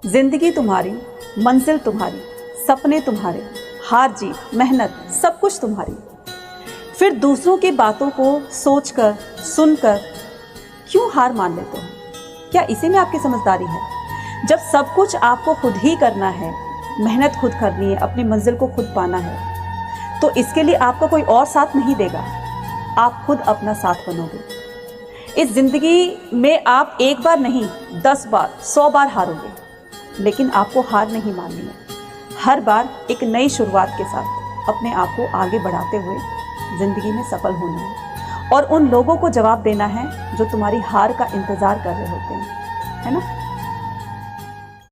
जिंदगी तुम्हारी, मंजिल तुम्हारी, सपने तुम्हारे, हार जीत, मेहनत, सब कुछ तुम्हारी। फिर दूसरों की बातों को सोचकर, सुनकर क्यों हार मान लेते हो? क्या इसी में आपकी समझदारी है? जब सब कुछ आपको खुद ही करना है, मेहनत खुद करनी है, अपनी मंजिल को खुद पाना है, तो इसके लिए आपका कोई और साथ नहीं देगा, आप खुद अपना साथ बनोगे। इस जिंदगी में आप एक बार नहीं, 10 बार, 100 बार हारोगे, लेकिन आपको हार नहीं माननी है। हर बार एक नई शुरुआत के साथ अपने आप को आगे बढ़ाते हुए जिंदगी में सफल होना है और उन लोगों को जवाब देना है जो तुम्हारी हार का इंतजार कर रहे होते हैं, है ना।